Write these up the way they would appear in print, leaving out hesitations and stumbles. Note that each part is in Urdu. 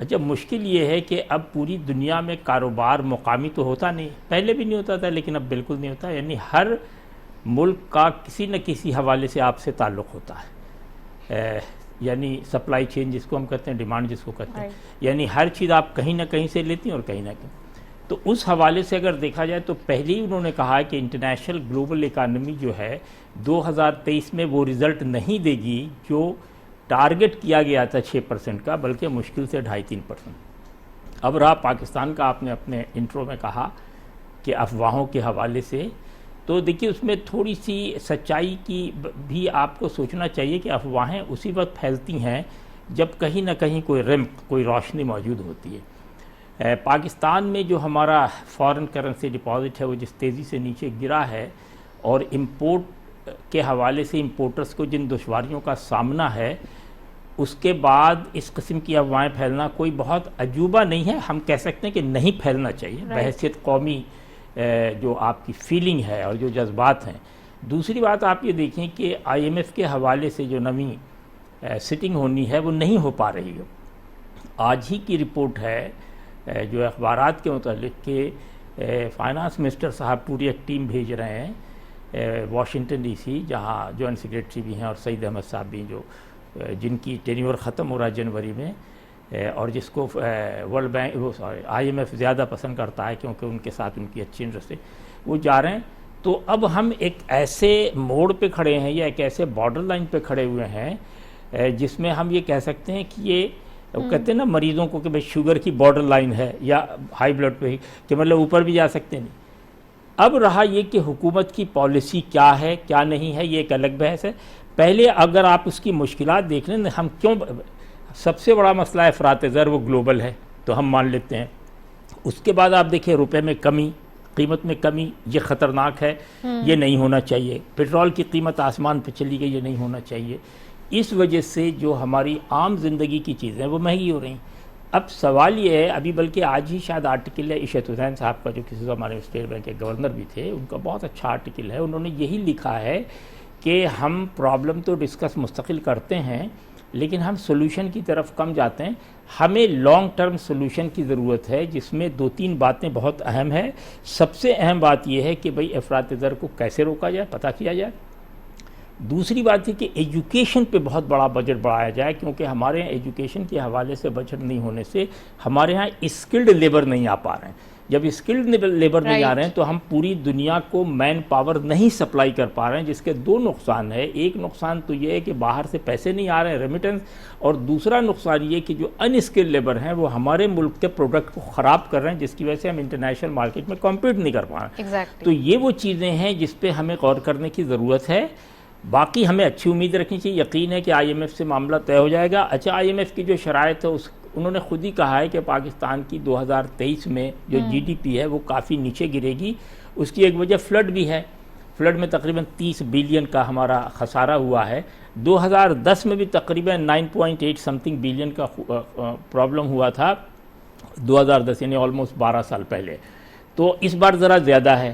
اچھا مشکل یہ ہے کہ اب پوری دنیا میں کاروبار مقامی تو ہوتا نہیں، پہلے بھی نہیں ہوتا تھا لیکن اب بالکل نہیں ہوتا، یعنی ہر ملک کا کسی نہ کسی حوالے سے آپ سے تعلق ہوتا ہے، یعنی سپلائی چین جس کو ہم کہتے ہیں، ڈیمانڈ جس کو کہتے ہیں، یعنی ہر چیز آپ کہیں نہ کہیں سے لیتی ہیں اور کہیں نہ کہیں. تو اس حوالے سے اگر دیکھا جائے تو پہلے ہی انہوں نے کہا کہ انٹرنیشنل گلوبل اکانومی جو ہے 2023 میں وہ رزلٹ نہیں دے گی جو ٹارگٹ کیا گیا تھا 6% کا، بلکہ مشکل سے 2.5-3%. اب رہا پاکستان کا، آپ نے اپنے انٹرو میں کہا کہ افواہوں کے حوالے سے، تو دیکھیے اس میں تھوڑی سی سچائی کی بھی آپ کو سوچنا چاہیے کہ افواہیں اسی وقت پھیلتی ہیں جب کہیں نہ کہیں کوئی رمق، کوئی روشنی موجود ہوتی ہے. پاکستان میں جو ہمارا فارن کرنسی ڈپازٹ ہے وہ جس تیزی سے نیچے گرا ہے، اور امپورٹ کے حوالے سے امپورٹرز کو جن دشواریوں کا سامنا ہے، اس کے بعد اس قسم کی افواہیں پھیلنا کوئی بہت عجوبہ نہیں ہے. ہم کہہ سکتے ہیں کہ نہیں پھیلنا چاہیے بحیثیت قومی جو آپ کی فیلنگ ہے اور جو جذبات ہیں. دوسری بات آپ یہ دیکھیں کہ IMF کے حوالے سے جو نویں سٹنگ ہونی ہے وہ نہیں ہو پا رہی ہے. آج ہی کی رپورٹ ہے جو اخبارات کے متعلق کہ فائنانس منسٹر صاحب پوری ایک ٹیم بھیج رہے ہیں واشنگٹن DC، جہاں جوائنٹ سیکریٹری بھی ہیں اور سعید احمد صاحب بھی، جو جن کی ٹینیور ختم ہو رہا ہے جنوری میں، اور جس کو ورلڈ بینک IMF زیادہ پسند کرتا ہے کیونکہ ان کے ساتھ ان کی اچھی انٹرسٹ ہے، وہ جا رہے ہیں. تو اب ہم ایک ایسے موڑ پہ کھڑے ہیں یا ایک ایسے بارڈر لائن پہ کھڑے ہوئے ہیں جس میں ہم یہ کہہ سکتے ہیں کہ یہ کہتے ہیں نا مریضوں کو کہ بھئی شوگر کی بارڈر لائن ہے یا ہائی بلڈ پہ کہ مطلب اوپر بھی جا سکتے نہیں. اب رہا یہ کہ حکومت کی پالیسی کیا ہے کیا نہیں ہے، یہ ایک الگ بحث ہے. پہلے اگر آپ اس کی مشکلات دیکھ لیں، ہم کیوں، سب سے بڑا مسئلہ افراط زر وہ گلوبل ہے تو ہم مان لیتے ہیں. اس کے بعد آپ دیکھیں روپے میں کمی، قیمت میں کمی، یہ خطرناک ہے، یہ نہیں ہونا چاہیے. پیٹرول کی قیمت آسمان پہ چلی گئی، یہ نہیں ہونا چاہیے. اس وجہ سے جو ہماری عام زندگی کی چیزیں وہ مہنگی ہو رہی ہیں. اب سوال یہ ہے، ابھی بلکہ آج ہی شاید آرٹیکل ہے عشرت حسین صاحب کا جو کسی سے ہمارے اسٹیٹ بینک کے گورنر بھی تھے، ان کا بہت اچھا آرٹیکل ہے. انہوں نے یہی لکھا ہے کہ ہم پرابلم تو ڈسکس مستقل کرتے ہیں لیکن ہم سولوشن کی طرف کم جاتے ہیں. ہمیں لانگ ٹرم سولوشن کی ضرورت ہے جس میں 2-3 باتیں بہت اہم ہیں. سب سے اہم بات یہ ہے کہ بھئی افراط زر کو کیسے روکا جائے، پتہ کیا جائے. دوسری بات ہے کہ ایجوکیشن پہ بہت بڑا بجٹ بڑھایا جائے، کیونکہ ہمارے یہاں ایجوکیشن کے حوالے سے بجٹ نہیں ہونے سے ہمارے ہاں اسکلڈ لیبر نہیں آ پا رہے ہیں. جب اسکلڈ لیبر نہیں آ رہے ہیں تو ہم پوری دنیا کو مین پاور نہیں سپلائی کر پا رہے ہیں، جس کے 2 نقصان ہیں. ایک نقصان تو یہ ہے کہ باہر سے پیسے نہیں آ رہے ہیں، ریمیٹنس، اور دوسرا نقصان یہ کہ جو ان اسکلڈ لیبر ہیں وہ ہمارے ملک کے پروڈکٹ کو خراب کر رہے ہیں، جس کی وجہ سے ہم انٹرنیشنل مارکیٹ میں کمپیٹ نہیں کر پا رہے ہیں. تو یہ وہ چیزیں ہیں جس پہ ہمیں غور کرنے کی ضرورت ہے. باقی ہمیں اچھی امید رکھنی چاہیے. یقین ہے کہ IMF سے معاملہ طے ہو جائے گا. اچھا IMF کی جو شرائط ہے انہوں نے خود ہی کہا ہے کہ پاکستان کی 2023 میں جو GDP ہے وہ کافی نیچے گرے گی. اس کی ایک وجہ فلڈ بھی ہے. فلڈ میں تقریباً 30 بلین کا ہمارا خسارہ ہوا ہے. 2010 میں بھی تقریباً 9.8 سمتھنگ بلین کا پرابلم ہوا تھا 2010، یعنی آلموسٹ 12 سال پہلے. تو اس بار ذرا زیادہ ہے.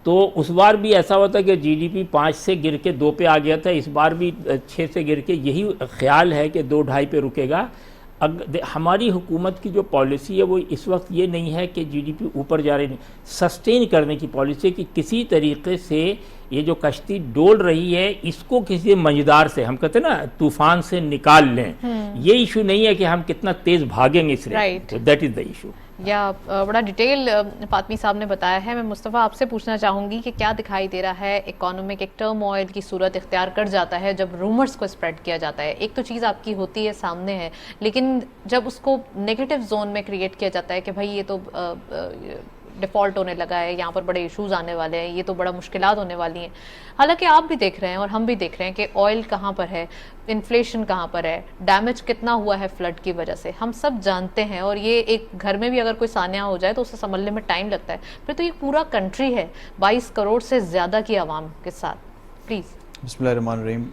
تو اس بار بھی ایسا ہوتا کہ GDP 5 سے گر کے 2 پہ آ گیا تھا. اس بار بھی 6 سے گر کے یہی خیال ہے کہ 2-2.5 پہ رکے گا. ہماری حکومت کی جو پالیسی ہے وہ اس وقت یہ نہیں ہے کہ GDP اوپر جا رہی نہیں، سسٹین کرنے کی پالیسی ہے کہ کسی طریقے سے یہ جو کشتی ڈول رہی ہے اس کو کسی منجدار سے، ہم کہتے ہیں نا طوفان سے نکال لیں. یہ ایشو نہیں ہے کہ ہم کتنا تیز بھاگیں گے اس لیے، دیٹ از دا ایشو. یا بڑا ڈیٹیل فاطمی صاحب نے بتایا ہے. میں مصطفیٰ آپ سے پوچھنا چاہوں گی کہ کیا دکھائی دے رہا ہے اکانومک ایک ٹرم آئل کی صورت اختیار کر جاتا ہے جب رومرز کو اسپریڈ کیا جاتا ہے. ایک تو چیز آپ کی ہوتی ہے سامنے ہے، لیکن جب اس کو نیگیٹو زون میں کریٹ کیا جاتا ہے کہ بھائی یہ تو ڈیفالٹ ہونے لگا ہے، یہاں پر بڑے ایشوز آنے والے ہیں، یہ تو بڑا مشکلات ہونے والی ہیں. حالانکہ آپ بھی دیکھ رہے ہیں اور ہم بھی دیکھ رہے ہیں کہ آئل کہاں پر ہے، انفلیشن کہاں پر ہے، ڈیمیج کتنا ہوا ہے فلڈ کی وجہ سے، ہم سب جانتے ہیں. اور یہ ایک گھر میں بھی اگر کوئی سانحہ ہو جائے تو اسے سنبھلنے میں ٹائم لگتا ہے. پھر تو یہ پورا کنٹری ہے 22 کروڑ سے زیادہ کی عوام کے ساتھ. پلیز. بسم اللہ الرحمن الرحیم.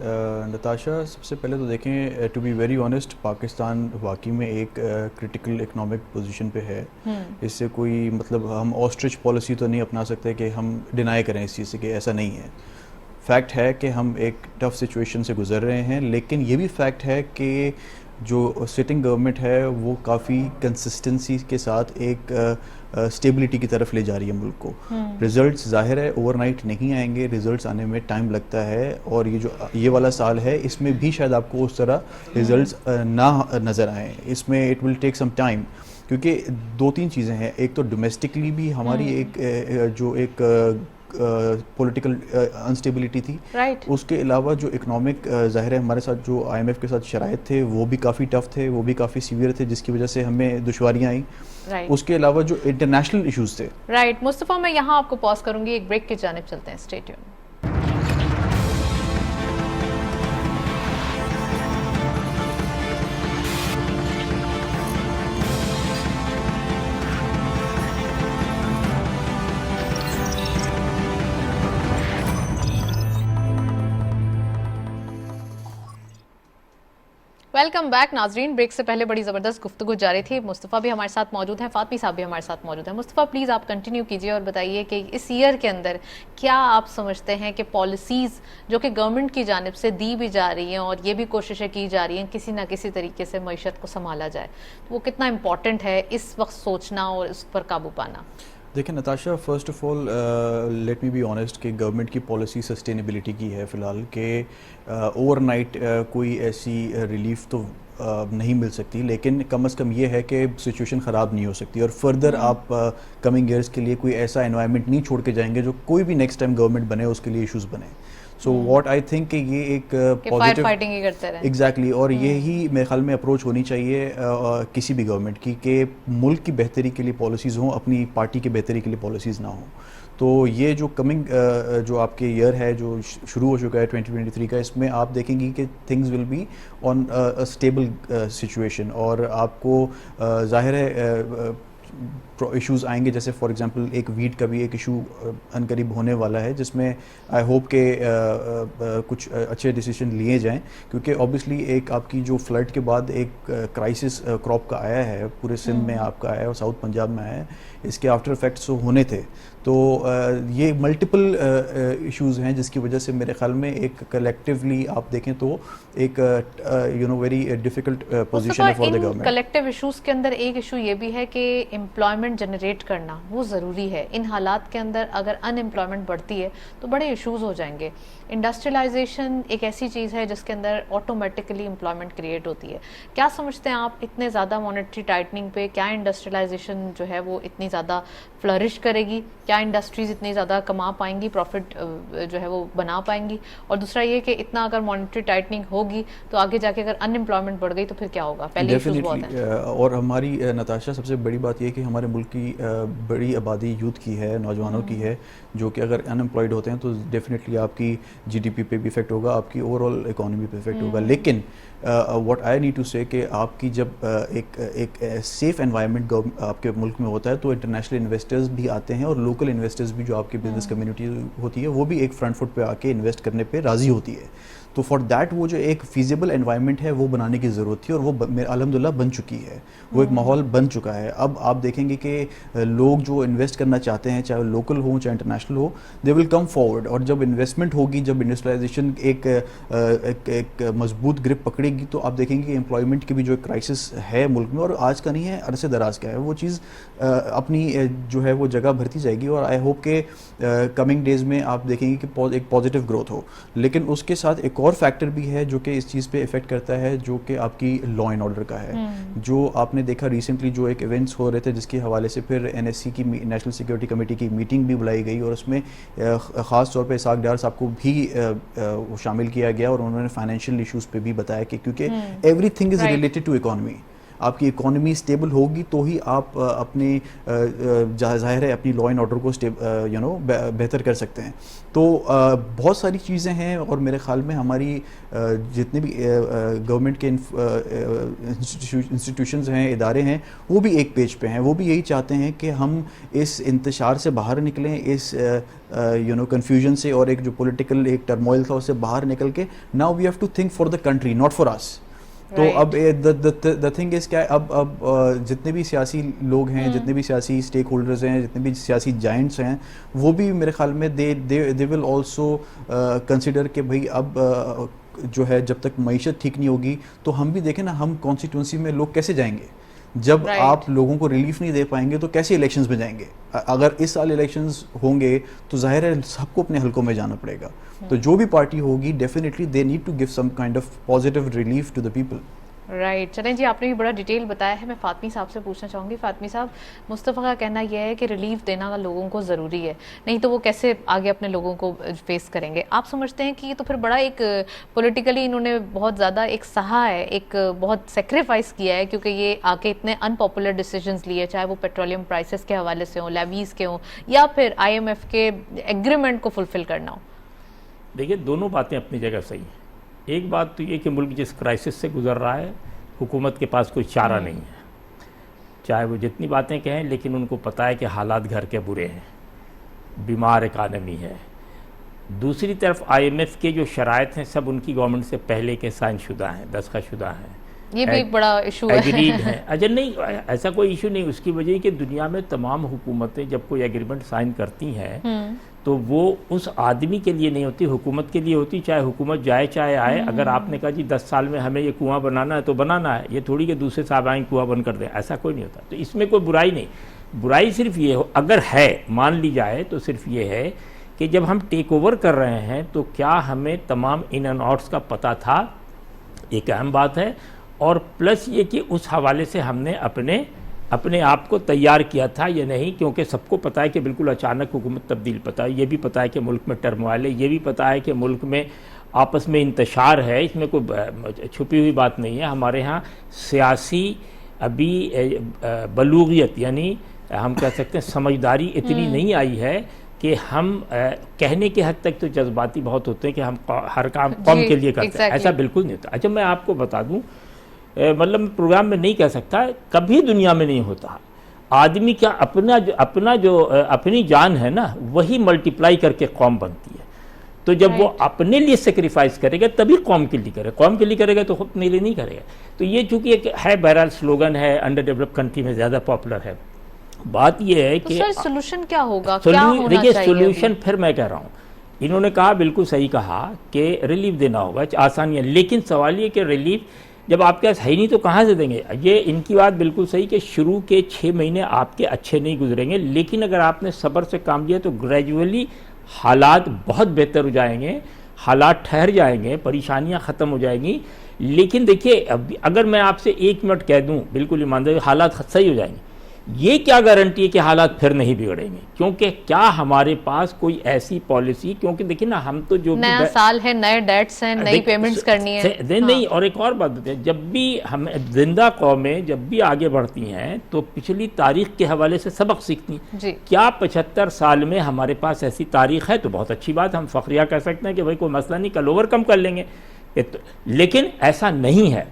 نتاشا، سب سے پہلے تو دیکھیں، to be very honest, Pakistan واقعی میں ایک کرٹیکل اکنامک پوزیشن پہ ہے. اس سے کوئی مطلب ہم آسٹرچ پالیسی تو نہیں اپنا سکتے کہ ہم ڈینائی کریں اس چیز سے کہ ایسا نہیں ہے. فیکٹ ہے کہ ہم ایک ٹف سچویشن سے گزر رہے ہیں، لیکن یہ بھی فیکٹ ہے کہ جو سٹنگ گورنمنٹ ہے وہ کافی کنسسٹنسی کے ساتھ ایک اسٹیبلٹی کی طرف لے جا رہی ہے ملک کو. ریزلٹس ظاہر ہے اوور نائٹ نہیں آئیں گے, ریزلٹس آنے میں ٹائم لگتا ہے, اور یہ والا سال ہے اس میں بھی شاید آپ کو اس طرح ریزلٹس نہ نظر آئیں. اس میں it will take some time, کیونکہ دو تین چیزیں ہیں. ایک تو ڈومیسٹکلی بھی ہماری ایک پولیٹیکل انسٹیبلٹی تھی, اس کے علاوہ جو اکنامک ظاہر ہے ہمارے ساتھ جو آئی ایم ایف کے ساتھ شرائط تھے وہ بھی کافی ٹف تھے, وہ بھی کافی سیویئر تھے, جس کی وجہ سے ہمیں دشواریاں آئیں. اس کے علاوہ جو انٹرنیشنل ایشوز تھے. رائٹ مصطفیٰ, میں یہاں آپ کو پاز کروں گی, ایک بریک کی جانب چلتے ہیں, اسٹے ٹیون. ویلکم بیک ناظرین. بریک سے پہلے بڑی زبردست گفتگو جاری تھی. مصطفیٰ بھی ہمارے ساتھ موجود ہیں, فاطمی صاحب بھی ہمارے ساتھ موجود ہیں. مصطفیٰ پلیز آپ کنٹینیو کیجئے اور بتائیے کہ اس ایئر کے اندر کیا آپ سمجھتے ہیں کہ پالیسیز جو کہ گورنمنٹ کی جانب سے دی بھی جا رہی ہیں اور یہ بھی کوششیں کی جا رہی ہیں کسی نہ کسی طریقے سے معیشت کو سنبھالا جائے, وہ کتنا امپورٹنٹ ہے اس وقت سوچنا اور اس پر قابو پانا؟ دیکھیں Natasha, first of all let me be honest کہ گورنمنٹ کی پالیسی سسٹینیبلٹی کی ہے فی الحال, کہ اوور نائٹ کوئی ایسی ریلیف تو نہیں مل سکتی, لیکن کم از کم یہ ہے کہ سچویشن خراب نہیں ہو سکتی, اور فردر آپ کمنگ ایئرس کے لیے کوئی ایسا انوائرمنٹ نہیں چھوڑ کے جائیں گے جو کوئی بھی نیکسٹ ٹائم گورنمنٹ بنے اس کے لیے ایشوز بنے. سو واٹ آئی تھنک کہ یہ ایک پازیٹیو ایگزیکٹلی, اور یہی میرے خیال میں اپروچ ہونی چاہیے کسی بھی گورنمنٹ کی, کہ ملک کی بہتری کے لیے پالیسیز ہوں, اپنی پارٹی کی بہتری کے لیے پالیسیز نہ ہوں. تو یہ جو کمنگ جو آپ کے ایئر ہے جو شروع ہو چکا ہے 2023 کا, اس میں آپ دیکھیں گی کہ things will be on stable situation, اور آپ کو ظاہر ہے ایشوز آئیں گے. جیسے فار ایگزامپل ایک ویٹ کا بھی ایک ایشو ان قریب ہونے والا ہے, جس میں آئی ہوپ کہ کچھ اچھے ڈیسیشن لیے جائیں, کیونکہ اوبیسلی ایک آپ کی جو فلڈ کے بعد ایک کرائسس کراپ کا آیا ہے, پورے سندھ میں آپ کا آیا ہے اور ساؤتھ پنجاب میں آیا ہے, اس کے آفٹر افیکٹس ہونے تھے. تو یہ ملٹیپل ایشوز ہیں جس کی وجہ سے میرے خیال میں ایک کلیکٹیولی آپ دیکھیں تو ایک ویری ڈیفیکلٹ پوزیشن ہے for the government. Collective issues کے اندر ایک ایشو یہ بھی ہے کہ امپلائمنٹ جنریٹ کرنا وہ ضروری ہے. ان حالات کے اندر اگر ان امپلائمنٹ بڑھتی ہے تو بڑے ایشوز ہو جائیں گے. انڈسٹریلائزیشن ایک ایسی چیز ہے جس کے اندر آٹومیٹکلی امپلائمنٹ کریٹ ہوتی ہے. کیا سمجھتے ہیں آپ اتنے زیادہ مانیٹری ٹائٹننگ پہ کیا انڈسٹریلائزیشن جو ہے وہ اتنی زیادہ فلرش کرے گی؟ کیا انڈسٹریز اتنی زیادہ کما پائیں گی, پروفٹ جو ہے وہ بنا پائیں گی؟ اور دوسرا یہ کہ اتنا اگر مانیٹری ٹائٹننگ ہوگی تو آگے جا کے اگر ان امپلائمنٹ بڑھ گئی تو پھر کیا ہوگا؟ پہلے ایشوز بہت ہیں. اور ہماری نتاشا سب سے بڑی بات یہ کہ ہمارے ملک کی بڑی آبادی یوتھ کی ہے, نوجوانوں کی ہے, جو کہ اگر ان امپلائڈ ہوتے ہیں تو ڈیفینیٹلی آپ کی جی ڈی پی پہ بھی افیکٹ ہوگا, آپ کی اوور آل اکانومی پہ افیکٹ ہوگا. لیکن واٹ آئی نیڈ ٹو سے کہ آپ کی جب ایک سیف انوائرمنٹ آپ کے ملک میں ہوتا ہے تو انٹرنیشنل انویسٹرز بھی آتے ہیں, اور لوکل انویسٹرز بھی جو آپ کی بزنس کمیونٹی ہوتی ہے وہ بھی ایک فرنٹ فٹ پہ آ کے انویسٹ کرنے پہ راضی ہوتی ہے. تو فار دیٹ وہ جو ایک فیزیبل انوائرمنٹ ہے وہ بنانے کی ضرورت تھی, اور وہ الحمدللہ بن چکی ہے, وہ ایک ماحول بن چکا ہے. اب آپ دیکھیں گے کہ لوگ جو انویسٹ کرنا چاہتے ہیں, چاہے لوکل ہوں چاہے انٹرنیشنل ہو, دے ول کم فارورڈ. اور جب انویسٹمنٹ ہوگی, جب انڈسٹریلائزیشن ایک مضبوط گرپ پکڑے گی, تو آپ دیکھیں گے کہ امپلائمنٹ کی بھی جو کرائسس ہے ملک میں, اور آج کا نہیں ہے عرصے دراز کا ہے, وہ چیز اپنی جو ہے وہ جگہ بھرتی جائے گی. اور آئی ہوپ کہ کمنگ ڈیز میں آپ دیکھیں گے کہ ایک پازیٹیو گروتھ ہو. لیکن اس کے ساتھ ایک اور فیکٹر بھی ہے جو کہ اس چیز پہ افیکٹ کرتا ہے, جو کہ آپ کی لا اینڈ آرڈر کا ہے. جو آپ نے دیکھا ریسنٹلی جو ایک ایونٹس ہو رہے تھے, جس کے حوالے سے پھر این ایس سی کی نیشنل سیکورٹی کمیٹی کی میٹنگ بھی بلائی گئی, اور اس میں خاص طور پہ اسحاق ڈار صاحب کو بھی شامل کیا گیا, اور انہوں نے فائنینشیل ایشوز پہ بھی بتایا کہ کیونکہ everything is related to economy. آپ کی اکانومی اسٹیبل ہوگی تو ہی آپ اپنے ظاہر ہے اپنی لا اینڈ آرڈر کو بہتر کر سکتے ہیں. تو بہت ساری چیزیں ہیں, اور میرے خیال میں ہماری جتنے بھی گورنمنٹ کے انسٹیٹیوشنز ہیں, ادارے ہیں, وہ بھی ایک پیج پہ ہیں. وہ بھی یہی چاہتے ہیں کہ ہم اس انتشار سے باہر نکلیں, اس کنفیوژن سے, اور ایک جو پولیٹیکل ایک ٹرموائل تھا اس سے باہر نکل کے now we have to think for the country, not for us. تو اب دا تھنگ از کیا, اب جتنے بھی سیاسی لوگ ہیں, جتنے بھی سیاسی اسٹیک ہولڈرز ہیں, جتنے بھی سیاسی جائنٹس ہیں, وہ بھی میرے خیال میں دے ول آلسو کنسیڈر کہ بھائی اب جو ہے جب تک معیشت ٹھیک نہیں ہوگی تو ہم بھی دیکھیں نا, ہم کانسٹیٹوئنسی میں لوگ کیسے جائیں گے جب آپ لوگوں کو ریلیف نہیں دے پائیں گے تو کیسے الیکشنز میں جائیں گے؟ اگر اس سال الیکشنز ہوں گے تو ظاہر ہے سب کو اپنے حلقوں میں جانا پڑے گا, تو جو بھی پارٹی ہوگی definitely they need to give some kind of positive relief to the people. Right, چلیں جی, آپ نے بھی بڑا ڈیٹیل بتایا ہے. میں فاطمی صاحب سے پوچھنا چاہوں گی. فاطمی صاحب, مصطفیٰ کا کہنا یہ ہے کہ ریلیف دینا لوگوں کو ضروری ہے, نہیں تو وہ کیسے آگے اپنے لوگوں کو فیس کریں گے. آپ سمجھتے ہیں کہ یہ تو پھر بڑا ایک پولیٹیکلی انہوں نے بہت زیادہ ایک سہا ہے, ایک بہت سیکریفائس کیا ہے, کیونکہ یہ آ کے اتنے ان پاپولر ڈیسیجنز لیے, چاہے وہ پیٹرولیم پرائسز کے حوالے سے ہوں, لیویز کے ہوں, یا پھر IMF کے ایگریمنٹ کو فلفل کرنا ہو. دیکھیے, دونوں باتیں اپنی جگہ صحیح ہیں. ایک بات تو یہ کہ ملک جس کرائسس سے گزر رہا ہے, حکومت کے پاس کوئی چارہ نہیں ہے, چاہے وہ جتنی باتیں کہیں, لیکن ان کو پتہ ہے کہ حالات گھر کے برے ہیں, بیمار اکانومی ہے. دوسری طرف IMF کے جو شرائط ہیں سب ان کی گورنمنٹ سے پہلے کے سائن شدہ ہیں, دستخط شدہ ہیں, یہ بھی ایک بڑا ایشو ہے. ایگریڈ ہیں. اچھا نہیں, ایسا کوئی ایشو نہیں. اس کی وجہ ہے کہ دنیا میں تمام حکومتیں جب کوئی ایگریمنٹ سائن کرتی ہیں تو وہ اس آدمی کے لیے نہیں ہوتی, حکومت کے لیے ہوتی, چاہے حکومت جائے چاہے آئے. اگر آپ نے کہا جی 10 سال میں ہمیں یہ کنواں بنانا ہے تو بنانا ہے, یہ تھوڑی کہ دوسرے صاحب آئیں کنواں بند کر دیں, ایسا کوئی نہیں ہوتا. تو اس میں کوئی برائی نہیں. برائی صرف یہ اگر ہے, مان لی جائے, تو صرف یہ ہے کہ جب ہم ٹیک اوور کر رہے ہیں تو کیا ہمیں تمام ان اینڈ آؤٹس کا پتہ تھا, ایک اہم بات ہے. اور پلس یہ کہ اس حوالے سے ہم نے اپنے آپ کو تیار کیا تھا یا نہیں, کیونکہ سب کو پتہ ہے کہ بالکل اچانک حکومت تبدیل پتہ ہے. یہ بھی پتہ ہے کہ ملک میں ٹرموائل ہے, یہ بھی پتہ ہے کہ ملک میں آپس میں انتشار ہے, اس میں کوئی چھپی ہوئی بات نہیں ہے. ہمارے ہاں سیاسی ابھی بلوغیت, یعنی ہم کہہ سکتے ہیں سمجھداری اتنی نہیں آئی ہے کہ ہم کہنے کے حد تک تو جذباتی بہت ہوتے ہیں کہ ہم ہر کام قوم کے لیے کرتے ہیں. ایسا بالکل نہیں ہوتا. اچھا, میں آپ کو بتا دوں, مطلب پروگرام میں نہیں کہہ سکتا, کبھی دنیا میں نہیں ہوتا. آدمی کیا اپنی جان ہے نا, وہی ملٹیپلائی کر کے قوم بنتی ہے. تو جب وہ اپنے لیے سیکریفائس کرے گا تبھی قوم کے لیے کرے. قوم کے لیے کرے گا تو خود اپنے لیے نہیں کرے گا. تو یہ چونکہ ایک ہے, بہرحال سلوگن ہے, انڈر ڈیولپ کنٹری میں زیادہ پاپولر ہے. بات یہ ہے کہ سولوشن کیا ہوگا, کیا ہونا چاہیے؟ دیکھیے, سولوشن پھر میں کہہ رہا ہوں, انہوں نے کہا بالکل صحیح کہا کہ ریلیف دینا ہوگا, آسانیاں, لیکن سوال یہ کہ ریلیف جب آپ کے پاس ہے نہیں تو کہاں سے دیں گے؟ یہ ان کی بات بالکل صحیح کہ شروع کے 6 مہینے آپ کے اچھے نہیں گزریں گے, لیکن اگر آپ نے صبر سے کام لیا تو گریجولی حالات بہت بہتر ہو جائیں گے, حالات ٹھہر جائیں گے, پریشانیاں ختم ہو جائیں گی. لیکن دیکھیے, اگر میں آپ سے 1 منٹ کہہ دوں بالکل ایمانداری, حالات صحیح ہو جائیں گے, یہ کیا گارنٹی ہے کہ حالات پھر نہیں بگڑیں گے؟ کیونکہ کیا ہمارے پاس کوئی ایسی پالیسی, کیونکہ دیکھیں نا, ہم تو جو نیا سال ہے, نئے ڈیٹس ہیں, نئی پیمنٹس کرنی ہے. نہیں, اور ایک اور بات بتائیں, جب بھی ہم زندہ قومیں جب بھی آگے بڑھتی ہیں تو پچھلی تاریخ کے حوالے سے سبق سیکھتی ہیں. جی. کیا 75 سال میں ہمارے پاس ایسی تاریخ ہے؟ تو بہت اچھی بات, ہم فخریہ کہہ سکتے ہیں کہ بھائی کوئی مسئلہ نہیں, کل اوور کم کر لیں گے. لیکن ایسا نہیں ہے.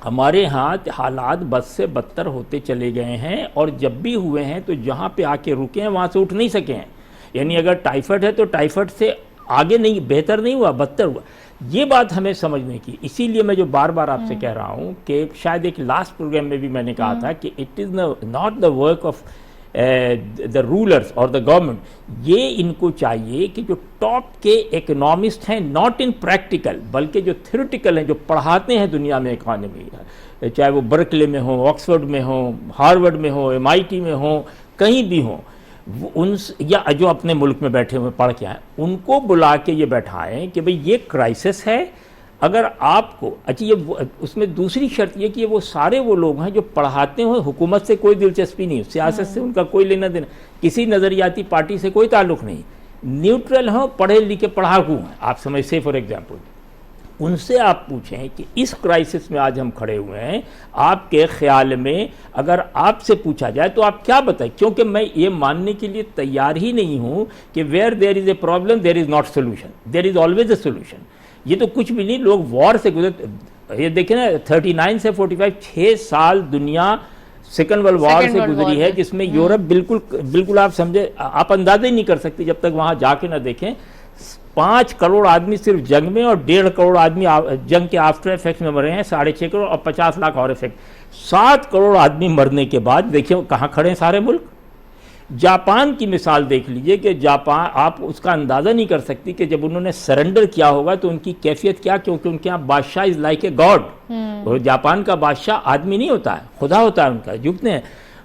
ہمارے ہاں حالات بد سے بدتر ہوتے چلے گئے ہیں, اور جب بھی ہوئے ہیں تو جہاں پہ آ کے رکے ہیں وہاں سے اٹھ نہیں سکے ہیں. یعنی اگر ٹائیفائڈ ہے تو ٹائیفائڈ سے آگے نہیں, بہتر نہیں ہوا, بدتر ہوا. یہ بات ہمیں سمجھنے کی. اسی لیے میں جو بار بار آپ سے کہہ رہا ہوں کہ شاید ایک لاسٹ پروگرام میں بھی میں نے کہا تھا کہ it is not the work of the rulers اور دا گورنمنٹ. یہ ان کو چاہیے کہ جو ٹاپ کے اکنامسٹ ہیں, ناٹ ان پریکٹیکل بلکہ جو تھیوریٹیکل ہیں, جو پڑھاتے ہیں دنیا میں اکانومی, چاہے وہ برکلے میں ہوں, آکسفورڈ میں ہوں, ہارورڈ میں ہوں, MIT میں ہوں, کہیں بھی ہوں, یا جو اپنے ملک میں بیٹھے ہوئے پڑھ کے آئیں, ان کو بلا کے یہ بیٹھائیں کہ بھئی یہ کرائسس ہے. اگر آپ کو اچھا, یہ اس میں دوسری شرط یہ کہ وہ سارے وہ لوگ ہیں جو پڑھاتے ہوئے, حکومت سے کوئی دلچسپی نہیں, سیاست سے ان کا کوئی لینا دینا, کسی نظریاتی پارٹی سے کوئی تعلق نہیں, نیوٹرل ہوں, پڑھے لکھے پڑھاکو ہیں. آپ سمجھتے فار ایگزامپل, ان سے آپ پوچھیں کہ اس کرائسس میں آج ہم کھڑے ہوئے ہیں, آپ کے خیال میں اگر آپ سے پوچھا جائے تو آپ کیا بتائیں؟ کیونکہ میں یہ ماننے کے لیے تیار ہی نہیں ہوں کہ where there is a problem there is not solution, there is always a solution. یہ تو کچھ بھی نہیں, لوگ وار سے گزرتے, یہ دیکھیں نا 39 سے 45 6 سال دنیا سیکنڈ ورلڈ وار سے گزری ہے, جس میں یورپ بالکل آپ سمجھے, آپ اندازہ ہی نہیں کر سکتے جب تک وہاں جا کے نہ دیکھیں. 5 کروڑ آدمی صرف جنگ میں, اور 1.5 کروڑ آدمی جنگ کے آفٹر افیکٹس میں مرے ہیں, 6.5 کروڑ, اور 50 لاکھ اور افیکٹ. 7 کروڑ آدمی مرنے کے بعد دیکھیں کہاں کھڑے ہیں سارے ملک. جاپان کی مثال دیکھ لیجئے کہ جاپان آپ اس کا اندازہ نہیں کر سکتی کہ جب انہوں نے سرنڈر کیا ہوگا تو ان کی کیفیت کیا, کیونکہ ان کے یہاں بادشاہ از لائک اے گاڈ. اور جاپان کا بادشاہ آدمی نہیں ہوتا ہے, خدا ہوتا ہے ان کا, جھکتے ہیں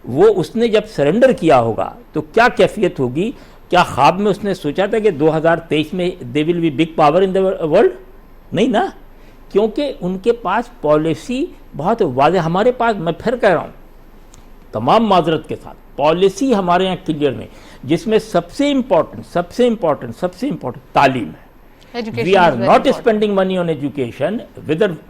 وہ. اس نے جب سرنڈر کیا ہوگا تو کیا کیفیت ہوگی. کیا خواب میں اس نے سوچا تھا کہ 2023 میں they will be big power in the world? نہیں نا, کیونکہ ان کے پاس پالیسی بہت واضح. ہمارے پاس, میں پھر کہہ رہا ہوں تمام معذرت کے ساتھ, پالیسی ہمارے یہاں کلیئر نہیں, جس میں سب سے امپورٹنٹ تعلیم ہے. We are not spending money on education.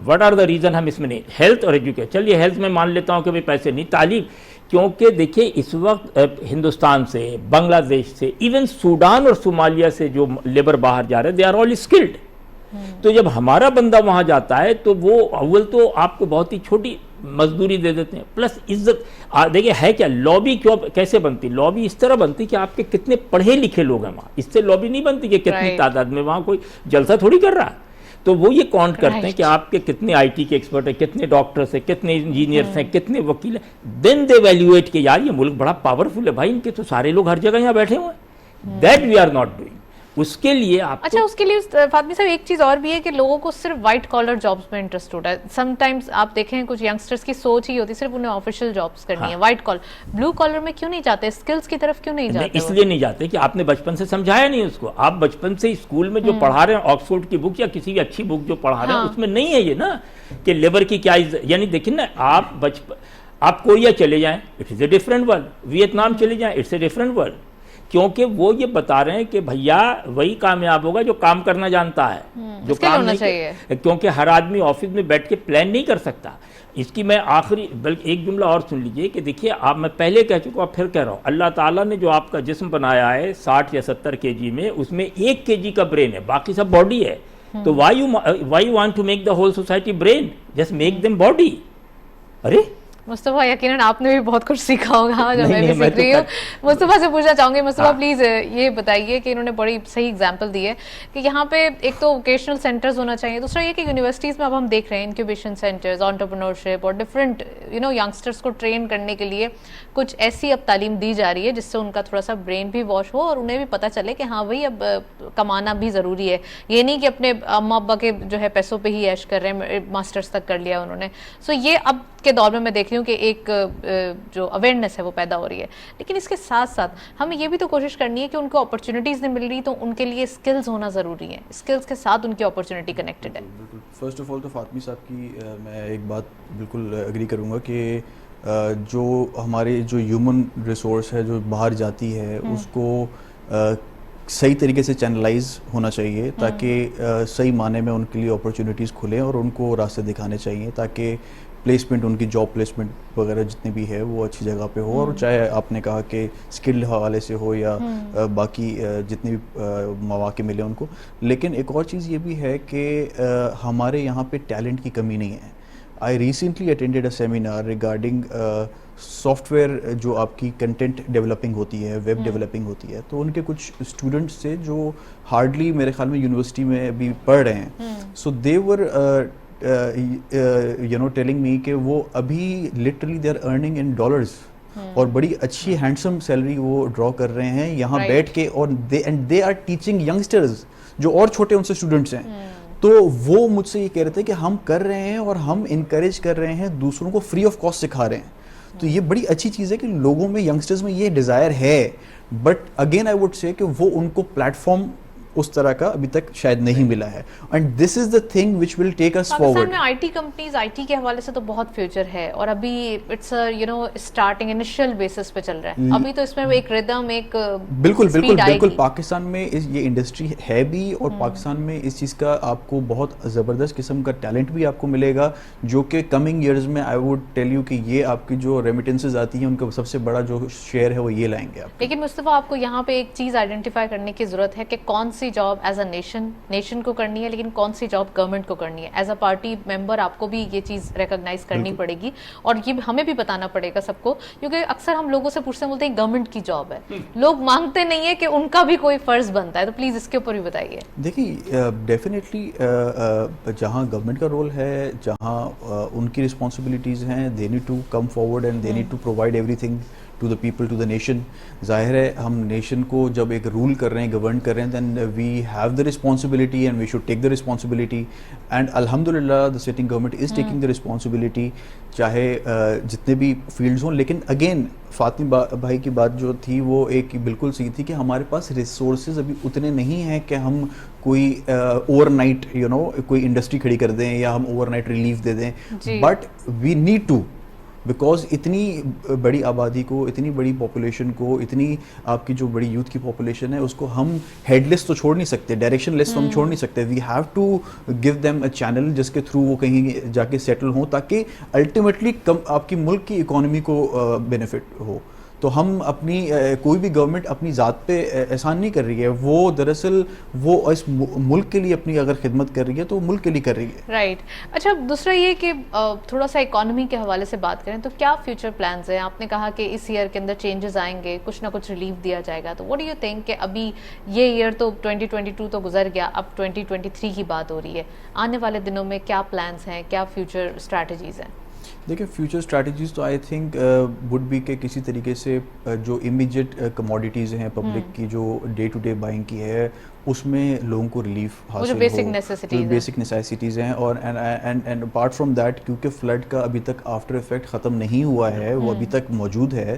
What are the reason ہم اس میں نہیں, ہیلتھ اور ایجوکیشن. چلیے ہیلتھ میں مان لیتا ہوں کہ بھائی پیسے نہیں, تعلیم. کیونکہ دیکھیے اس وقت ہندوستان سے, بنگلہ دیش سے, ایون سوڈان اور صومالیہ سے جو لیبر باہر جا رہے ہیں, دے آر آل اسکلڈ. تو جب ہمارا بندہ وہاں جاتا ہے تو وہ اول تو آپ کو بہت ہی چھوٹی مزدوری دے دیتے ہیں, پلس عزت. دیکھیں ہے کیا لابی, کیسے بنتی لابی؟ اس طرح بنتی کہ آپ کے کتنے پڑھے لکھے لوگ ہیں وہاں. اس سے لابی نہیں بنتی کہ کتنی تعداد میں, وہاں کوئی جلسہ تھوڑی کر رہا ہے. تو وہ یہ کاؤنٹ کرتے ہیں کہ آپ کے کتنے آئی ٹی کے ایکسپرٹ ہیں, کتنے ڈاکٹرس ہیں, کتنے انجینئرس ہیں, کتنے وکیل ہیں. دین دے ویلیویٹ کہ یار یہ ملک بڑا پاورفل ہے بھائی, ان کے تو سارے لوگ ہر جگہ یہاں بیٹھے ہوئے ہیں. That we are not doing. اس کے لیے آپ اچھا, اس کے لیے فاطمی صاحب ایک چیز اور بھی ہے کہ لوگوں کو صرف وائٹ کالر جابس میں انٹرسٹ ہوتا ہے. سم ٹائمز آپ دیکھیں کچھ ینگسٹرز کی سوچ ہی ہوتی ہے صرف انہیں آفیشیل جابس کرنی ہے, وائٹ کالر. بلو کالر میں کیوں نہیں جاتے, اسکلز کی طرف کیوں نہیں جاتے؟ اس لیے نہیں جاتے کہ آپ نے بچپن سے سمجھایا نہیں اس کو. آپ بچپن سے اسکول میں جو پڑھا رہے ہیں, آکسفورڈ کی بک یا کسی بھی اچھی بک جو پڑھا رہے ہیں, اس میں نہیں ہے یہ نا کہ لیبر کی کیا. یعنی دیکھیں نا, آپ کوریا چلے جائیں, it is a different world. Vietnam چلے جائیں, اٹس اے ڈفرینٹ ورلڈ. کیونکہ وہ یہ بتا رہے ہیں کہ بھیا وہی کامیاب ہوگا جو کام کرنا جانتا ہے, جو کام نہیں چاہیے. کیونکہ ہر آدمی آفس میں بیٹھ کے پلان نہیں کر سکتا. اس کی میں آخری بلکہ ایک جملہ اور سن لیجئے کہ دیکھیے آپ, میں پہلے کہہ چکا ہوں پھر کہہ رہا ہوں, اللہ تعالیٰ نے جو آپ کا جسم بنایا ہے 60 یا 70 kg میں, اس میں 1 kg کا برین ہے, باقی سب باڈی ہے. تو why you want to make the whole society brain? Just make them body. ارے مصطفیٰ یقیناً آپ نے بھی بہت کچھ سیکھا ہوگا جو میں بھی سیکھ رہی ہوں. مصطفیٰ سے پوچھنا چاہوں گی, مصطفیٰ پلیز یہ بتائیے کہ انہوں نے بڑی صحیح اگزامپل دی ہے کہ یہاں پہ ایک تو ووکیشنل سینٹرز ہونا چاہیے, دوسرا یہ کہ یونیورسٹیز میں اب ہم دیکھ رہے ہیں انکیوبیشن سینٹرز, انٹرپرینورشپ اور ڈفرینٹ ینگسٹرز کو ٹرین کرنے کے لیے کچھ ایسی اب تعلیم دی جا رہی ہے جس سے ان کا تھوڑا سا برین بھی واش ہو اور انہیں بھی پتہ چلے کہ ہاں وہی اب کمانا بھی ضروری ہے. یہ نہیں کہ اپنے اماں ابا کے جو ہے پیسوں پہ ہی عیش کر رہے ہیں, ماسٹرز تک کر لیا انہوں نے. سو یہ اب کے دور میں دیکھ رہی ہوں کہ ایک جو اویئرنیس ہے وہ پیدا ہو رہی ہے. لیکن اس کے ساتھ ساتھ ہمیں یہ بھی تو کوشش کرنی ہے کہ ان کو اپرچونیٹیز نہیں مل رہی تو ان کے لیے اسکلز ہونا ضروری ہے, اسکلز کے ساتھ ان کی اپرچونیٹی کنیکٹڈ ہے. فرسٹ آف آل تو فاطمی صاحب کی میں ایک بات بالکل اگری کروں گا کہ جو ہمارے جو ہیومن ریسورس ہے جو باہر جاتی ہے اس کو صحیح طریقے سے چینلائز ہونا چاہیے تاکہ صحیح معنی میں ان کے لیے اپرچونیٹیز کھلیں اور ان کو راستے دکھانے چاہیے تاکہ پلیسمنٹ, ان کی جاب پلیسمنٹ وغیرہ جتنی بھی ہے وہ اچھی جگہ پہ ہو. اور چاہے آپ نے کہا کہ اسکل حوالے سے ہو یا باقی جتنے بھی مواقع ملے ان کو. لیکن ایک اور چیز یہ بھی ہے کہ ہمارے یہاں پہ ٹیلنٹ کی کمی نہیں ہے. I recently attended a seminar regarding soft where جو آپ کی کنٹینٹ ڈیولپنگ ہوتی ہے, ویب ڈیولپنگ ہوتی ہے, تو ان کے کچھ اسٹوڈنٹس تھے جو ہارڈلی میرے خیال میں یونیورسٹی میں ابھی پڑھ رہے ہیں. سو دے ور ٹیلنگ می کہ وہ ابھی literally they are earning in dollars اور بڑی اچھی ہینڈسم سیلری وہ ڈرا کر رہے ہیں یہاں بیٹھ کے, اور دے آر ٹیچنگ ینگسٹرز جو اور چھوٹے ان سے اسٹوڈنٹس ہیں. تو وہ مجھ سے یہ کہہ رہے تھے کہ ہم کر رہے ہیں اور ہم انکریج کر رہے ہیں, دوسروں کو فری آف کاسٹ سکھا رہے ہیں. تو یہ بڑی اچھی چیز ہے کہ لوگوں میں, ینگسٹرز میں یہ ڈیزائر ہے. But again I would say کہ وہ ان کو پلیٹ فارم اس طرح کا ابھی تک شاید نہیں ملا ہے. And this is the thing which will take us forward. Pakistan میں I T companies, I T کے حوالے سے تو بہت فیوچر ہے اور ابھی اٹس اسٹارٹنگ انیشیل بیسس پہ چل رہا ہے. ابھی تو اس میں ایک ردم, ایک بالکل پاکستان میں یہ انڈسٹری ہے بھی, اور پاکستان میں اس چیز کا آپ کو بہت زبردست قسم کا ٹیلنٹ بھی آپ کو ملے گا جو کہ کمنگ ایئرز میں آئی ووڈ ٹیل یو کہ یہ آپ کی جو ریمیٹنسز آتی ہیں ان کا سب سے بڑا جو شیئر ہے وہ یہ لائیں گے آپ. لیکن مصطفیٰ آپ کو یہاں پہ ایک چیز آئیڈینٹیفائی کرنے کی ضرورت ہے کہ کون سی جاب ایز اے نیشن کو کرنی ہے, لیکن کون سی جاب گورنمنٹ کو کرنی ہے. ایز اے پارٹی ممبر آپ کو بھی یہ چیز ریکگنائز کرنی پڑے گی اور یہ ہمیں بھی بتانا پڑے گا سب کو, کیونکہ اکثر ہم لوگوں سے پوچھتے ہیں, بولتے ہیں گورنمنٹ کی جاب ہے, لوگ مانگتے نہیں ہے کہ ان کا بھی کوئی فرض بنتا ہے. تو پلیز اس کے اوپر بھی بتائیے. دیکھیے ڈیفینیٹلی جہاں گورنمنٹ کا رول ہے, جہاں ان کی رسپانسبلٹیز ہیں, they need to come forward and they need to provide everything to the people, to the nation. ظاہر ہے ہم نیشن کو جب ایک رول کر رہے ہیں, گورن کر رہے ہیں, then we have the responsibility and we should take the responsibility. And الحمد للہ the sitting government is taking the responsibility, چاہے جتنے بھی فیلڈز ہوں. لیکن اگین فاطمی بھائی کی بات جو تھی وہ ایک بالکل صحیح تھی کہ ہمارے پاس ریسورسز ابھی اتنے نہیں ہیں کہ ہم کوئی اوور نائٹ کوئی انڈسٹری کھڑی کر دیں یا ہم اوور نائٹ ریلیف دے دیں. But we need to, because اتنی بڑی آبادی کو, اتنی بڑی پاپولیشن کو, اتنی آپ کی جو بڑی یوتھ کی پاپولیشن ہے اس کو ہم ہیڈ لیس تو چھوڑ نہیں سکتے, ڈائریکشن لیس تو ہم چھوڑ نہیں سکتے. We have to give them a channel جس کے تھرو وہ کہیں جا کے سیٹل ہوں تاکہ الٹیمیٹلی آپ کی ملک کی اکانومی کو بینیفٹ ہو. تو ہم اپنی کوئی بھی گورنمنٹ اپنی ذات پہ احسان نہیں کر رہی ہے, وہ دراصل وہ اس ملک کے لیے اپنی اگر خدمت کر رہی ہے تو ملک کے لیے کر رہی ہے. رائٹ. اچھا دوسرا یہ کہ تھوڑا سا اکانومی کے حوالے سے بات کریں تو کیا فیوچر پلانز ہیں؟ آپ نے کہا کہ اس ایئر کے اندر چینجز آئیں گے, کچھ نہ کچھ ریلیف دیا جائے گا, تو واٹ ڈو یو تھنک کہ ابھی یہ ایئر تو 2022 تو گزر گیا, اب 2023 کی بات ہو رہی ہے, آنے والے دنوں میں کیا پلانز ہیں, کیا فیوچر اسٹریٹجیز ہیں؟ دیکھیں فیوچر اسٹریٹجیز تو آئی تھنک وڈ بی کہ کسی طریقے سے جو امیجیٹ کموڈیٹیز ہیں پبلک کی, جو ڈے ٹو ڈے بائنگ کی ہے, اس میں لوگوں کو ریلیف حاصل ہو, بیسک نیسیسٹیز ہیں. اور اینڈ اپارٹ فرام دیٹ کیونکہ فلڈ کا ابھی تک آفٹر افیکٹ ختم نہیں ہوا ہے, وہ ابھی تک موجود ہے.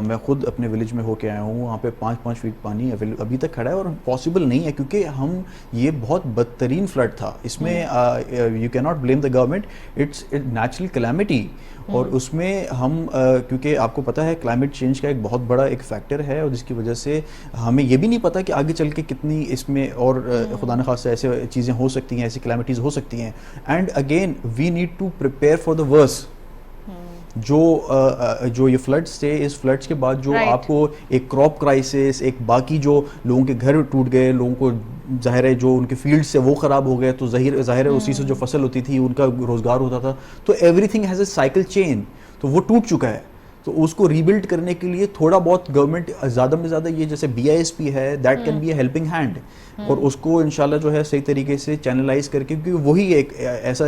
میں خود اپنے ولیج میں ہو کے آیا ہوں, وہاں پہ 5 فیٹ پانی ابھی تک کھڑا ہے, اور پاسبل نہیں ہے کیونکہ ہم یہ بہت بدترین فلڈ تھا. اس میں یو کی not blame the government, it's natural calamity. اور اس میں ہم کیونکہ آپ کو پتہ ہے کلائمیٹ چینج کا ایک بہت بڑا ایک فیکٹر ہے, اور جس کی وجہ سے ہمیں یہ بھی نہیں پتہ کہ آگے چل کے کتنی اس میں اور خدا نخواستہ ایسے چیزیں ہو سکتی ہیں, ایسی کلیمٹیز ہو سکتی ہیں. And again we need to prepare for the worse. جو یہ فلڈس تھے, اس فلڈس کے بعد جو آپ کو ایک کراپ کرائسس, ایک باقی جو لوگوں کے گھر ٹوٹ گئے, لوگوں کو ظاہر ہے جو ان کے فیلڈ سے وہ خراب ہو گئے, تو ظاہر ہے اسی سے جو فصل ہوتی تھی ان کا روزگار ہوتا تھا, تو everything has a cycle chain, تو وہ ٹوٹ چکا ہے. تو اس کو ریبلڈ کرنے کے لیے تھوڑا بہت گورنمنٹ زیادہ میں زیادہ یہ جیسے BISP ہے, that can be a helping hand, اور اس کو انشاءاللہ جو ہے صحیح طریقے سے چینلائز کر کے, کیونکہ وہی ایک ایسا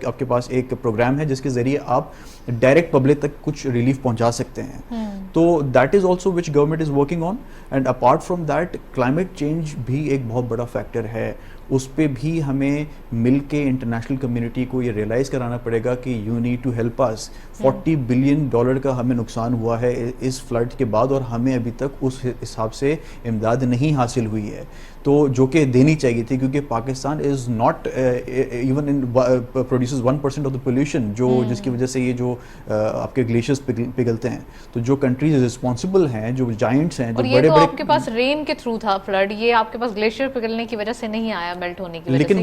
آپ کے پاس ایک پروگرام ہے جس کے ذریعے آپ ڈائریکٹ پبلک تک کچھ ریلیف پہنچا سکتے ہیں. تو that is also which government is working on. And apart from that climate change بھی ایک بہت بڑا فیکٹر ہے, اس پہ بھی ہمیں مل کے انٹرنیشنل کمیونٹی کو یہ ریئلائز کرانا پڑے گا کہ you need to help us. $40 billion کا ہمیں نقصان ہوا ہے اس فلڈ کے بعد, اور ہمیں ابھی تک اس حساب سے امداد نہیں حاصل ہوئی ہے, تو جو کہ دینی چاہیے تھی, کیونکہ Pakistan is not even in produces 1% of the pollution, جو جس کی وجہ سے یہ جو آپ کے گلیشیئرز پگھلتے ہیں. تو جو کنٹریز رسپانسبل ہیں, جو جائنٹس ہیں, جو بڑے بڑے, آپ کے پاس رین کے تھرو تھا فلڈ, یہ آپ کے پاس گلیشیئر پگھلنے کی وجہ سے نہیں آیا, میلٹ ہونے کی وجہ سے. لیکن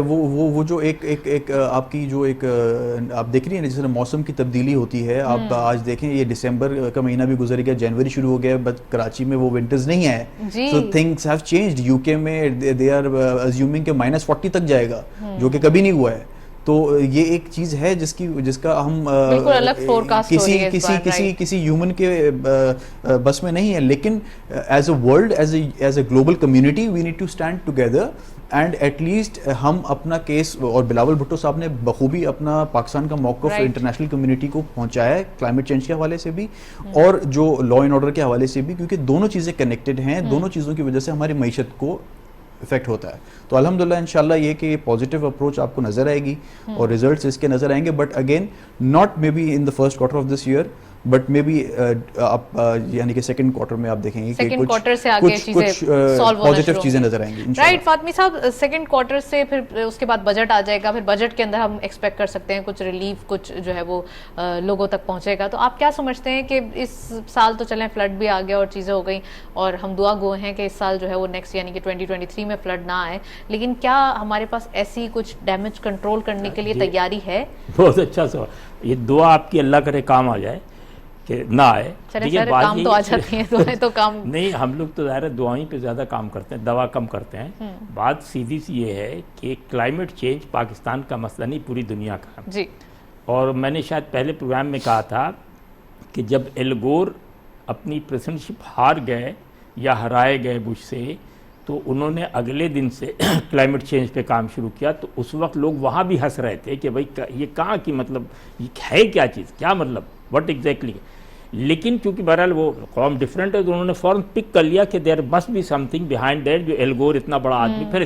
وہ جو ایک آپ کی جو ایک آپ دیکھ رہی ہیں جس طرح موسم کی تبدیلی ہوتی ہے, آپ آج دیکھیں یہ دسمبر کا مہینہ بھی گزر گیا, جنوری شروع ہو گیا, بٹ کراچی میں وہ ونٹرز نہیں آئے. So things have changed. UK میں دے آر اسیومنگ کہ -40 تک جائے گا, جو کہ کبھی نہیں ہوا ہے. تو یہ ایک چیز ہے جس کا ہم کسی ہیومن کے بس میں نہیں ہے, لیکن as a world, as a global community we need to stand together and at least ہم اپنا کیس, اور بلاول بھٹو صاحب نے بخوبی اپنا پاکستان کا موقف انٹرنیشنل کمیونٹی کو پہنچایا ہے, کلائمیٹ چینج کے حوالے سے بھی اور جو لا اینڈ آرڈر کے حوالے سے بھی, کیونکہ دونوں چیزیں کنیکٹڈ ہیں, دونوں چیزوں کی وجہ سے ہماری معیشت کو افیکٹ ہوتا ہے. تو الحمدللہ انشاءاللہ یہ کہ یہ پازیٹیو اپروچ آپ کو نظر آئے گی اور ریزلٹس اس کے نظر آئیں گے, but again not maybe in the first quarter of this year, but maybe آپ یعنی کہ سیکنڈ کوارٹر میں آپ دیکھیں گے کہ کچھ پازیٹیو چیزیں نظر آئیں گی. رائٹ فاطمی صاحب, سیکنڈ کوارٹر سے پھر اس کے بعد بجٹ آ جائے گا, پھر بجٹ کے اندر ہم ایکسپیکٹ کر سکتے ہیں کچھ ریلیف, کچھ جو ہے وہ لوگوں تک پہنچے گا. تو آپ کیا سمجھتے ہیں کہ اس سال تو چلیں فلڈ بھی آ گیا اور چیزیں ہو گئیں, اور ہم دعا گو ہیں کہ اس سال جو ہے وہ نیکسٹ یعنی کہ 2023 میں فلڈ نہ آئے, لیکن کیا ہمارے پاس ایسی کچھ ڈیمیج کنٹرول کرنے کے لیے تیاری ہے؟ بہت اچھا سوال. یہ دعا آپ کی اللہ کرے کام آ جائے کہ نہ آئے. کام تو آ جاتی ہیں, دعائیں تو کام نہیں, ہم لوگ تو ظاہر ہے دعائیں پہ زیادہ کام کرتے ہیں, دوا کم کرتے ہیں. بات سیدھی سی یہ ہے کہ کلائمیٹ چینج پاکستان کا مسئلہ نہیں, پوری دنیا کا. جی. اور میں نے شاید پہلے پروگرام میں کہا تھا کہ جب ایل گور اپنی پریزیڈنٹشپ ہار گئے یا ہرائے گئے بش سے, تو انہوں نے اگلے دن سے کلائمیٹ چینج پہ کام شروع کیا. تو اس وقت لوگ وہاں بھی ہنس رہے تھے کہ بھائی یہ کہاں کی, مطلب یہ ہے کیا چیز, کیا مطلب, واٹ ایگزیکٹلی. لیکن چونکہ بہرحال وہ قوم ڈفرینٹ ہے تو انہوں نے فوراً پک کر لیا کہ there must be something behind that. جو ایل گور اتنا بڑا آدمی, پھر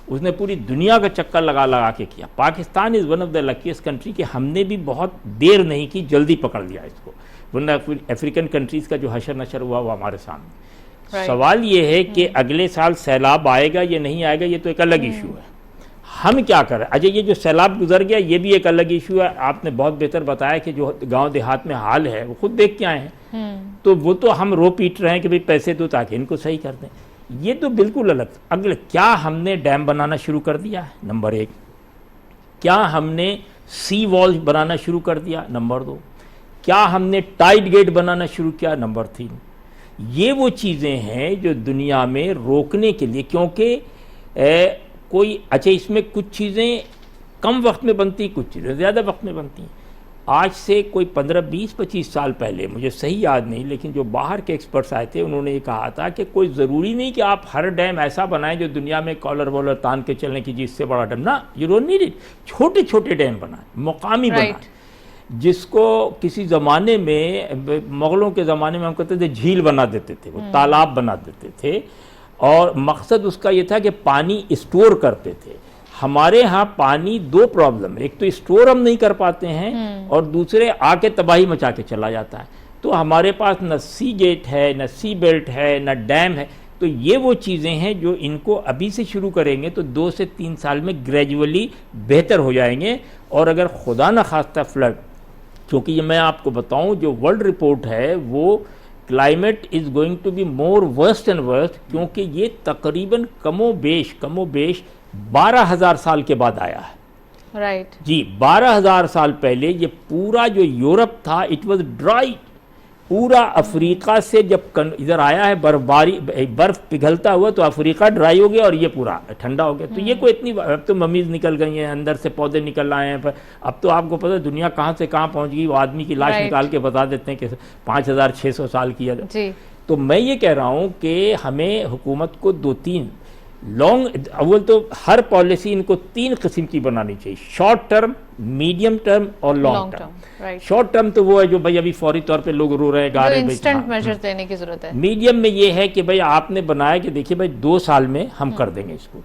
اس نے پوری دنیا کا چکر لگا کے کیا. Pakistan is one of the لکیسٹ country کہ ہم نے بھی بہت دیر نہیں کی, جلدی پکڑ لیا اس کو, ورنہ افریقن کنٹریز کا جو حشر نشر ہوا وہ ہمارے سامنے. سوال یہ ہے کہ اگلے سال سیلاب آئے گا یا نہیں آئے گا, یہ تو ایک الگ ایشو ہے. ہم کیا کریں؟ اچھا یہ جو سیلاب گزر گیا یہ بھی ایک الگ ایشو ہے. آپ نے بہت بہتر بتایا کہ جو گاؤں دیہات میں حال ہے وہ خود دیکھ کے آئے ہیں, تو وہ تو ہم رو پیٹ رہے ہیں کہ بھئی پیسے دو تاکہ ان کو صحیح کر دیں. یہ تو بالکل الگ. اگلے کیا ہم نے ڈیم بنانا شروع کر دیا ہے؟ نمبر 1. کیا ہم نے سی وال بنانا شروع کر دیا؟ نمبر 2. کیا ہم نے ٹائیڈ گیٹ بنانا شروع کیا؟ نمبر 3. یہ وہ چیزیں ہیں جو دنیا میں روکنے کے لیے, کیونکہ کوئی اچھا اس میں کچھ چیزیں کم وقت میں بنتی, کچھ چیزیں زیادہ وقت میں بنتی ہیں. آج سے کوئی 15, 20, 25 سال پہلے, مجھے صحیح یاد نہیں, لیکن جو باہر کے ایکسپرٹس آئے تھے انہوں نے یہ کہا تھا کہ کوئی ضروری نہیں کہ آپ ہر ڈیم ایسا بنائیں جو دنیا میں کالر والر تان کے چلنے کی جس سے بڑا ڈیم, نہ, یو ڈونٹ نیڈ اٹ. چھوٹے چھوٹے ڈیم بنائیں, مقامی بنائیں, جس کو کسی زمانے میں, مغلوں کے زمانے میں ہم کہتے تھے جھیل بنا دیتے تھے, وہ تالاب بنا دیتے تھے, اور مقصد اس کا یہ تھا کہ پانی اسٹور کرتے تھے. ہمارے ہاں پانی 2 پرابلم, ایک تو اسٹور ہم نہیں کر پاتے ہیں, اور دوسرے آ کے تباہی مچا کے چلا جاتا ہے. تو ہمارے پاس نہ سی گیٹ ہے, نہ سی بیلٹ ہے, نہ ڈیم ہے. تو یہ وہ چیزیں ہیں جو ان کو ابھی سے شروع کریں گے تو 2 سے 3 سال میں گریجولی بہتر ہو جائیں گے. اور اگر خدا نہ خواستہ فلڈ, کیونکہ یہ میں آپ کو بتاؤں جو ورلڈ رپورٹ ہے وہ climate is going to be more worst and worst, کیونکہ یہ تقریباً کم و بیش 12,000 سال کے بعد آیا ہے. رائٹ جی, 12,000 سال پہلے یہ پورا جو یورپ تھا اٹ واز ڈرائی. پورا افریقہ سے جب ادھر آیا ہے برف پگھلتا ہوا تو افریقہ ڈرائی ہو گیا اور یہ پورا ٹھنڈا ہو گیا. تو یہ کوئی اتنی, اب تو ممیز نکل گئی ہیں, اندر سے پودے نکل آئے ہیں. اب تو آپ کو پتہ ہے دنیا کہاں سے کہاں پہنچ گئی, وہ آدمی کی لاش نکال کے بتا دیتے ہیں کہ 5,600 سال کی ہے. تو میں یہ کہہ رہا ہوں کہ ہمیں حکومت کو 2-3 اول تو ہر پالیسی ان کو 3 قسم کی بنانی چاہیے, شارٹ ٹرم, میڈیم ٹرم اور لانگ ٹرم. شارٹ ٹرم تو وہ ہے جو بھائی ابھی فوری طور پہ لوگ رو رہے ہیں, گا رہے ہیں, انسٹنٹ میجرز لینے کی ضرورت ہے. میڈیم میں یہ ہے کہ بھائی آپ نے بنایا کہ دیکھیے بھائی 2 سال میں ہم کر دیں گے اس کو.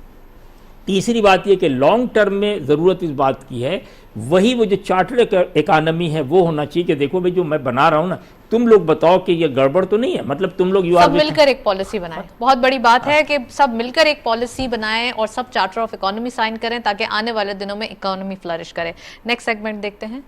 تیسری بات یہ کہ لانگ ٹرم میں ضرورت اس بات کی ہے, وہی وہ جو چارٹرڈ اکانومی ہے وہ ہونا چاہیے کہ دیکھو بھائی جو میں بنا رہا ہوں نا, تم لوگ بتاؤ کہ یہ گڑبڑ تو نہیں ہے, مطلب تم لوگ سب مل کر ایک پالیسی بنائیں. بہت بڑی بات ہے کہ سب مل کر ایک پالیسی بنائیں اور سب چارٹر آف اکانومی سائن کریں تاکہ آنے والے دنوں میں اکانومی فلرش کرے. نیکسٹ سیگمنٹ دیکھتے ہیں.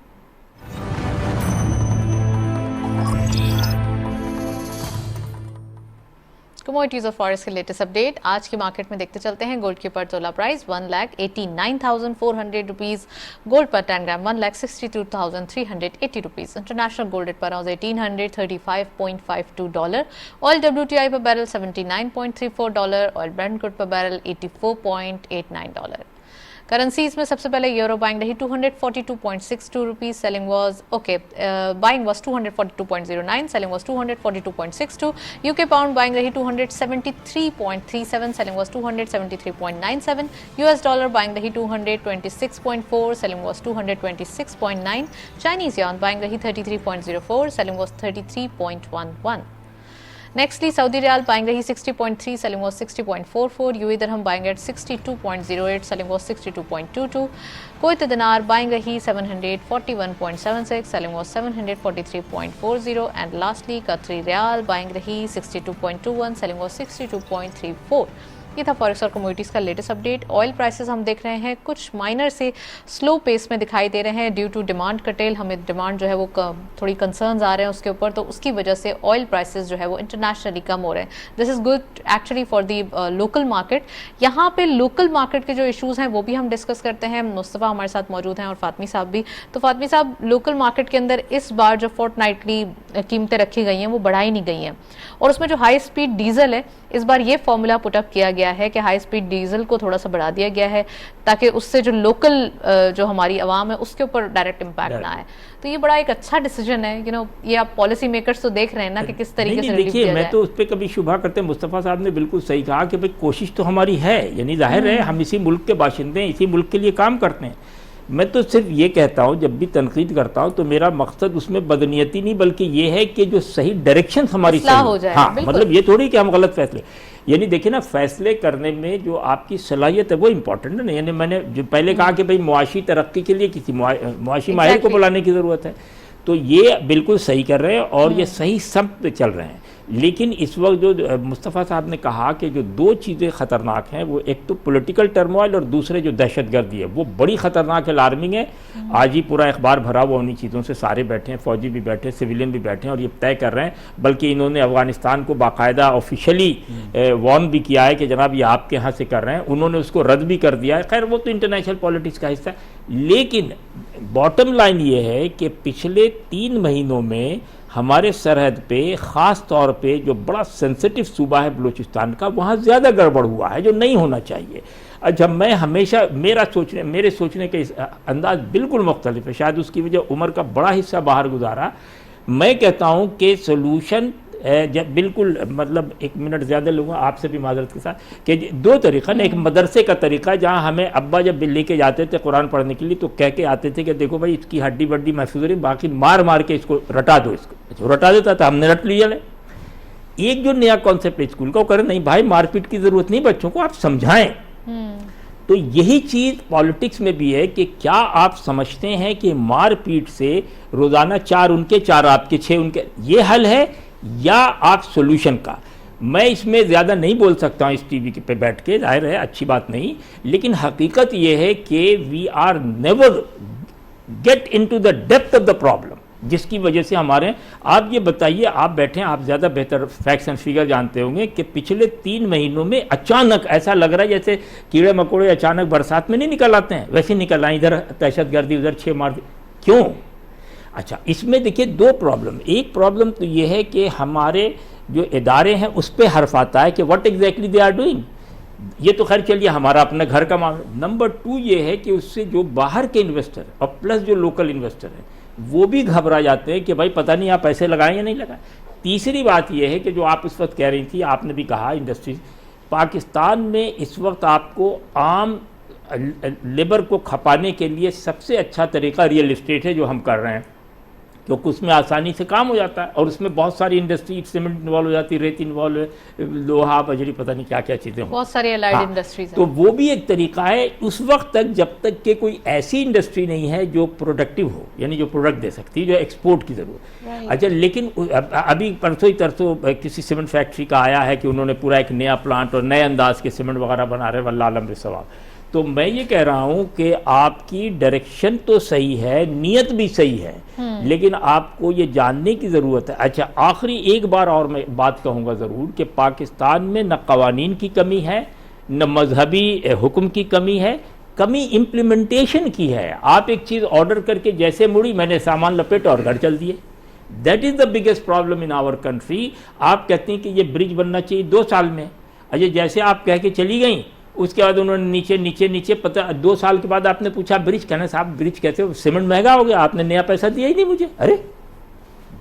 کموڈیٹیز اور فارس کے لیٹسٹ اپڈیٹ آج کی مارکیٹ میں دیکھتے چلتے ہیں. گولڈ کی پر تولہ پرائز 1,89,400 روپیز, گولڈ پر 10 gram 1,62,380 rupees. International gold rate پر 1,835.52 ڈالر. آئل WTI پر barrel $79.34 dollar. Oil Brent crude پر بیرل $84.89 ڈالر. کرنسیز میں سب سے پہلے یورو بائنگ رہی 242.62 rupees, selling was buying was 242.09, selling was 242.62. U K pound buying رہی 273.37, selling was 273.97. U S dollar buying رہی 226.4, selling was 226.9. Chinese yuan buying رہی 33.04, selling was 33.11. Nextly Saudi riyal buying رہی 60.3, selling was 60.44. U A dirham buying at 62.08, selling was 62.22. Kuwait dinar buying رہی 741.76, selling was 743.40. And lastly Qatari riyal buying رہی 62.21, سیلنگ واز 62.34. یہ تھا فارکس اور کموڈیٹیز کا لیٹسٹ اپڈیٹ. آئل پرائسز ہم دیکھ رہے ہیں کچھ مائنر سے سلو پیس میں دکھائی دے رہے ہیں ڈیو ٹو ڈیمانڈ کٹیل. ہمیں ڈیمانڈ جو ہے وہ تھوڑی کنسرنز آ رہے ہیں اس کے اوپر, تو اس کی وجہ سے آئل پرائسز جو ہے وہ انٹرنیشنلی کم ہو رہے ہیں. This is good actually for the local market. یہاں پہ لوکل مارکیٹ کے جو ایشوز ہیں وہ بھی ہم ڈسکس کرتے ہیں. مصطفیٰ ہمارے ساتھ موجود ہیں اور فاطمی صاحب بھی. تو فاطمی صاحب, لوکل مارکیٹ کے اندر اس بار جو فورٹ نائٹلی قیمتیں رکھی گئی ہیں وہ بڑھائی نہیں گئی ہیں, اور اس میں جو ہائی اسپیڈ ڈیزل ہے اس بار یہ فارمولا پٹ اپ کیا گیا ہے کہ ہائی اسپیڈ ڈیزل کو تھوڑا سا بڑھا دیا گیا ہے تاکہ اس سے جو لوکل جو ہماری عوام ہے اس کے اوپر ڈائریکٹ امپیکٹ نہ آئے. تو یہ بڑا ایک اچھا ڈیسیجن ہے. یہ آپ پالیسی میکرز تو دیکھ رہے ہیں نا کہ کس طریقے سے ریلیف دیا جائے. میں تو اس پہ کبھی شبہ کرتے ہیں, مصطفیٰ صاحب نے بالکل صحیح کہا کہ بھئی کوشش تو ہماری ہے, یعنی ظاہر ہے ہم اسی ملک کے باشندے ہیں, اسی ملک کے لیے کام کرتے ہیں. میں تو صرف یہ کہتا ہوں، جب بھی تنقید کرتا ہوں تو میرا مقصد اس میں بدنیتی نہیں، بلکہ یہ ہے کہ جو صحیح ڈائریکشن ہماری اصلاح ہو جائے. ہاں مطلب یہ تھوڑی کہ ہم غلط فیصلے، یعنی دیکھیں نا فیصلے کرنے میں جو آپ کی صلاحیت ہے وہ امپورٹنٹ ہے نا. یعنی میں نے جو پہلے کہا کہ بھئی معاشی ترقی کے لیے کسی معاشی ماہر کو بلانے کی ضرورت ہے، تو یہ بالکل صحیح کر رہے ہیں اور یہ صحیح سمت پہ چل رہے ہیں. لیکن اس وقت جو مصطفیٰ صاحب نے کہا کہ جو دو چیزیں خطرناک ہیں، وہ ایک تو پولیٹیکل ٹرموائل اور دوسرے جو دہشت گردی ہے، وہ بڑی خطرناک الارمنگ ہے. آج ہی پورا اخبار بھرا ہوا انہی چیزوں سے، سارے بیٹھے ہیں، فوجی بھی بیٹھے ہیں، سویلین بھی بیٹھے ہیں، اور یہ طے کر رہے ہیں. بلکہ انہوں نے افغانستان کو باقاعدہ آفیشلی وارن بھی کیا ہے کہ جناب یہ آپ کے ہاں سے کر رہے ہیں. انہوں نے اس کو رد بھی کر دیا ہے. خیر وہ تو انٹرنیشنل پالیٹکس کا حصہ ہے. لیکن باٹم لائن یہ ہے کہ پچھلے 3 مہینوں میں ہمارے سرحد پہ خاص طور پہ جو بڑا سینسٹیو صوبہ ہے بلوچستان کا، وہاں زیادہ گڑبڑ ہوا ہے جو نہیں ہونا چاہیے. اچھا میں ہمیشہ میرے سوچنے کا انداز بالکل مختلف ہے، شاید اس کی وجہ عمر کا بڑا حصہ باہر گزارا. میں کہتا ہوں کہ سلوشن جب بالکل مطلب 1 منٹ زیادہ لوں گا آپ سے بھی معذرت کے ساتھ، کہ 2 طریقہ نا. ایک مدرسے کا طریقہ جہاں ہمیں ابا جب لے کے جاتے تھے قرآن پڑھنے کے لیے تو کہہ کے آتے تھے کہ دیکھو بھائی اس کی ہڈی بڈی محفوظ رہی، باقی مار کے اس کو رٹا دو. اس کو رٹا دیتا تھا، ہم نے رٹ لیا. ایک جو نیا کانسیپٹ اسکول کا وہ کرے نہیں بھائی مار پیٹ کی ضرورت نہیں، بچوں کو آپ سمجھائیں. تو یہی چیز پالیٹکس میں بھی ہے کہ کیا آپ سمجھتے ہیں کہ مار پیٹ سے روزانہ 4 ان کے 4 آپ کے 6 ان کے یہ حل ہے، یا آپ سولوشن کا؟ میں اس میں زیادہ نہیں بول سکتا ہوں اس ٹی وی پہ بیٹھ کے، ظاہر ہے اچھی بات نہیں، لیکن حقیقت یہ ہے کہ we are never get into the depth of the problem, جس کی وجہ سے ہمارے. آپ یہ بتائیے، آپ بیٹھیں، آپ زیادہ بہتر فیکٹس اینڈ فگر جانتے ہوں گے کہ پچھلے 3 مہینوں میں اچانک ایسا لگ رہا ہے جیسے کیڑے مکوڑے اچانک برسات میں نہیں نکل آتے ہیں، ویسے نکل آئے. ادھر دہشت گردی، ادھر 6 مار دی. کیوں؟ اچھا اس میں دیکھیے 2 پرابلم. ایک پرابلم تو یہ ہے کہ ہمارے جو ادارے ہیں اس پہ حرف آتا ہے کہ what exactly they are doing. یہ تو خیر چلیے ہمارا اپنا گھر کا معاملہ. نمبر 2 یہ ہے کہ اس سے جو باہر کے انویسٹر اور پلس جو لوکل انویسٹر ہیں وہ بھی گھبرا جاتے ہیں کہ بھائی پتہ نہیں آپ پیسے لگائیں یا نہیں لگائیں. تیسری بات یہ ہے کہ جو آپ اس وقت کہہ رہی تھی، آپ نے بھی کہا انڈسٹریز، پاکستان میں اس وقت آپ کو عام لیبر کو کھپانے کے لیے سب سے اچھا طریقہ ریئل اسٹیٹ ہے جو ہم کر رہے ہیں، کیونکہ اس میں آسانی سے کام ہو جاتا ہے اور اس میں بہت ساری انڈسٹری، سیمنٹ انوالو ہو جاتی ہے، ریت انوالو ہے، لوہا بجری، پتہ نہیں کیا کیا چیزیں بہت ساری الائڈ انڈسٹریز ہیں. تو وہ بھی ایک طریقہ ہے اس وقت تک جب تک کہ کوئی ایسی انڈسٹری نہیں ہے جو پروڈکٹیو ہو، یعنی جو پروڈکٹ دے سکتی، جو ایکسپورٹ کی ضرورت. اچھا لیکن ابھی پرسوں کسی سیمنٹ فیکٹری کا آیا ہے کہ انہوں نے پورا ایک نیا پلانٹ اور نئے انداز کے سیمنٹ وغیرہ بنا رہے ہیں، واللہ عالم بالصواب. تو میں یہ کہہ رہا ہوں کہ آپ کی ڈائریکشن تو صحیح ہے، نیت بھی صحیح ہے، لیکن آپ کو یہ جاننے کی ضرورت ہے. اچھا آخری ایک بار اور میں بات کہوں گا ضرور کہ پاکستان میں نہ قوانین کی کمی ہے، نہ مذہبی حکم کی کمی ہے، کمی امپلیمنٹیشن کی ہے. آپ ایک چیز آرڈر کر کے جیسے مڑی میں نے سامان لپیٹ اور گھر چل دیے. That is the biggest problem in our country. آپ کہتے ہیں کہ یہ برج بننا چاہیے 2 سال میں. اچھا جیسے آپ کہہ کے چلی گئیں، اس کے بعد انہوں نے نیچے پتہ 2 سال کے بعد آپ نے پوچھا برج، کہنا صاحب برج کیسے، سیمنٹ مہنگا ہو گیا، آپ نے نیا پیسہ دیا ہی نہیں مجھے. ارے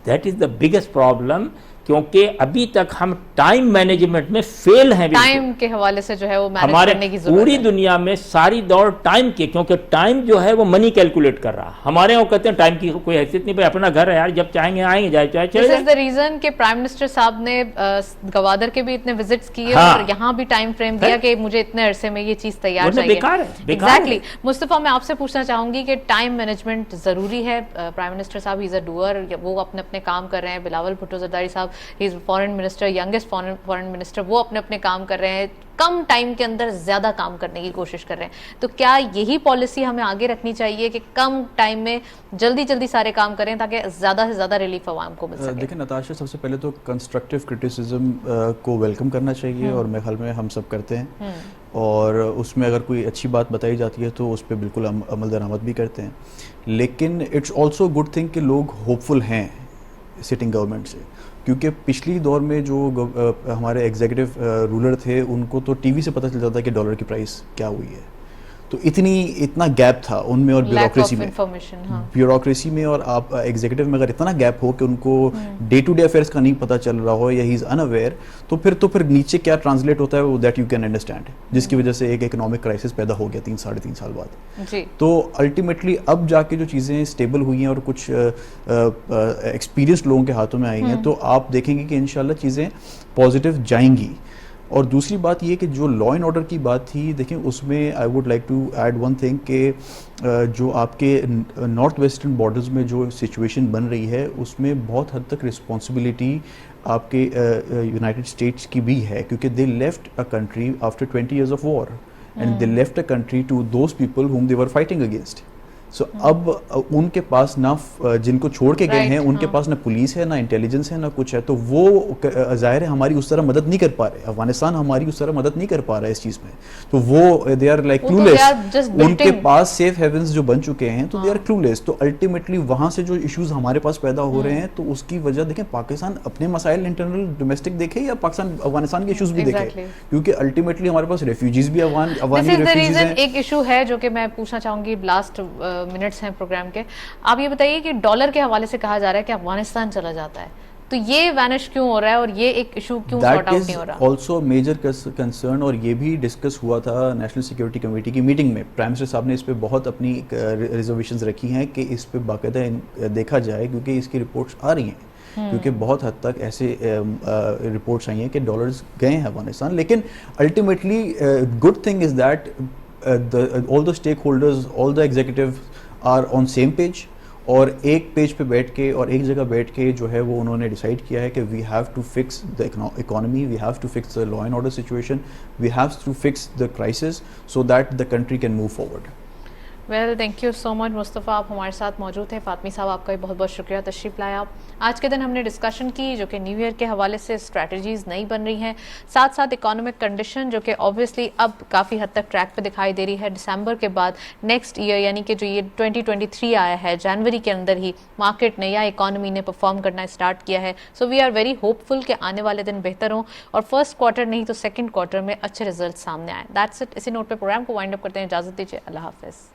that is the biggest problem, کیونکہ ابھی تک ہم ٹائم مینجمنٹ میں فیل ہیں. ٹائم کے حوالے سے جو ہے وہ مینیج ہمارے کرنے کی ضرورت ہے. پوری دنیا میں ساری دوڑ ٹائم کے، کیونکہ ٹائم جو ہے وہ منی کیلکولیٹ کر رہا. ہمارے یہاں کہتے ہیں ٹائم کی کوئی حیثیت نہیں، بھائی اپنا گھر ہے یار، جب چاہیں گے آئیں گے، جائے چاہے چلے دس جائیں. از دا ریزن کہ پرائم منسٹر صاحب نے گوادر کے بھی اتنے وزٹس کیے اور یہاں بھی ٹائم فریم دیا کہ مجھے اتنے عرصے میں یہ چیز تیار چاہیے. ایگزیکٹلی. مصطفیٰ میں آپ سے پوچھنا چاہوں گی کہ ٹائم مینجمنٹ ضروری ہے. پرائم منسٹر صاحب ہی از اے ڈوئر، وہ اپنے کام کر رہے ہیں. بلاول بھٹو زرداری صاحب he is foreign minister, youngest foreign minister, وہ اپنے کام کر رہے ہیں، کم ٹائم کے اندر زیادہ کام کرنے کی کوشش کر رہے ہیں. تو کیا یہی پالیسی ہمیں آگے رکھنی چاہیے کہ کم ٹائم میں جلدی سارے کام کریں تاکہ زیادہ سے زیادہ ریلیف عوام کو مل سکے؟ دیکھیں نتاشا، سب سے پہلے تو کنسٹرکٹیو کرٹیسزم کو ویلکم کرنا چاہیے، اور میرے خیال میں ہم سب کرتے ہیں، اور اس میں اگر کوئی اچھی بات بتائی جاتی ہے تو اس پہ بالکل عمل درآمد بھی کرتے ہیں. لیکن اٹس آلسو گڈ تھنگ کہ لوگ ہوپ فل ہیں سٹنگ گورنمنٹ سے، کیونکہ پچھلی دور میں جو ہمارے ایگزیکٹو رولر تھے ان کو تو ٹی وی سے پتہ چل جاتا ہے کہ ڈالر کی پرائس کیا ہوئی ہے. تو اتنا گیپ تھا ان میں اور بیوروکریسی میں. بیوروکریسی میں اور آپ ایگزیکٹو میں اگر اتنا گیپ ہو کہ ان کو ڈے ٹو ڈے افیئرس کا نہیں پتہ چل رہا ہو یا ہی از ان اویئر, تو پھر نیچے کیا ٹرانسلیٹ ہوتا ہے وہ دیٹ یو کین انڈرسٹینڈ, جس کی وجہ سے ایک اکنامک کرائسس پیدا ہو گیا 3-3.5 سال بعد. تو الٹیمیٹلی اب جا کے جو چیزیں اسٹیبل ہوئی ہیں اور کچھ ایکسپیرینسڈ لوگوں کے ہاتھوں میں آئی ہیں, تو آپ دیکھیں گے کہ انشاءاللہ چیزیں پازیٹیو جائیں گی. اور دوسری بات یہ کہ جو لا اینڈ آرڈر کی بات تھی, دیکھیں اس میں I would like to add one thing کہ جو آپ کے نارتھ ویسٹرن بارڈرز میں جو سچویشن بن رہی ہے اس میں بہت حد تک رسپانسبلٹی آپ کے یونائٹڈ اسٹیٹس کی بھی ہے, کیونکہ they left a country after 20 years of war and they left a country to those people whom they were fighting against. سو اب ان کے پاس نہ جن کو چھوڑ کے گئے ہیں ان کے پاس نہ پولیس ہے, نہ انٹیلیجنس ہے, نہ کچھ ہے, تو وہ ظاہر ہے ہماری اس طرح مدد نہیں کر پا رہے, افغانستان ہماری اس طرح مدد نہیں کر پا رہا ہے اس چیز میں. تو وہ دے آر لائک کلولیس, ان کے پاس سیف ہیونز جو بن چکے ہیں تو دے آر کلولیس. تو الٹیمیٹلی وہاں سے جو ایشوز ہمارے پاس پیدا ہو رہے ہیں تو اس کی وجہ دیکھیں پاکستان اپنے مسائل انٹرنل ڈومیسٹک دیکھے یا پاکستان افغانستان کے ایشوز بھی دیکھے, کیونکہ الٹیمیٹلی ہمارے پاس ریفیوجیز بھی افغانی ریفیوجیز ہیں. ایک ایشو ہے جو کہ میں پوچھنا چاہوں گی, لاسٹ منٹس ہیں پروگرام کے, آپ یہ بتائیے کہ ڈالر کے حوالے سے کہا جا رہا ہے کہ افغانستان چلا جاتا ہے, تو یہ وینش کیوں ہو رہا ہے اور یہ ایک ایشو کیوں سارٹ آؤٹ نہیں ہو رہا؟ That is also major concern, اور یہ بھی ڈسکس ہوا تھا نیشنل سیکورٹی کمیٹی کی میٹنگ میں. پرائم منسٹر صاحب نے اس پہ بہت اپنی ریزرویشنز رکھی ہیں کہ اس پہ باقاعدہ دیکھا جائے, کیونکہ اس کی رپورٹس آ رہی ہیں, کیونکہ بہت حد تک ایسے رپورٹس آئی ہیں کہ ڈالرز گئے ہیں افغانستان. لیکن ultimately good thing is that all the stakeholders, all the executives are on same page, اور ایک پیج پہ بیٹھ کے اور ایک جگہ بیٹھ کے جو ہے وہ انہوں نے ڈیسائیڈ کیا ہے کہ we have to fix the economy, we have to fix the law and order situation, we have to fix the crisis so that the country can move forward. Well thank you so much Mustafa, آپ ہمارے ساتھ موجود تھے. فاطمی صاحب آپ کا بھی بہت بہت شکریہ تشریف لایا. آج کے دن ہم نے ڈسکشن کی جو کہ نیو ایئر کے حوالے سے اسٹریٹجیز نئی بن رہی ہیں, ساتھ ساتھ اکانومک کنڈیشن جو کہ اوبویسلی اب کافی حد تک ٹریک پہ دکھائی دے رہی ہے. دسمبر کے بعد نیکسٹ ایئر یعنی کہ جو یہ 2023 آیا ہے, جنوری کے اندر ہی مارکیٹ نے یا اکانومی نے پرفارم کرنا اسٹارٹ کیا ہے. سو وی آر ویری ہوپ فل کہ آنے والے دن بہتر ہوں اور فرسٹ کوارٹر نہیں تو سیکنڈ کوارٹر میں اچھے ریزلٹ سامنے آئیں. That's it. اسی نوٹ پہ پروگرام کو وائنڈ اپ کرتے ہیں. اجازت دیجیے, اللہ حافظ.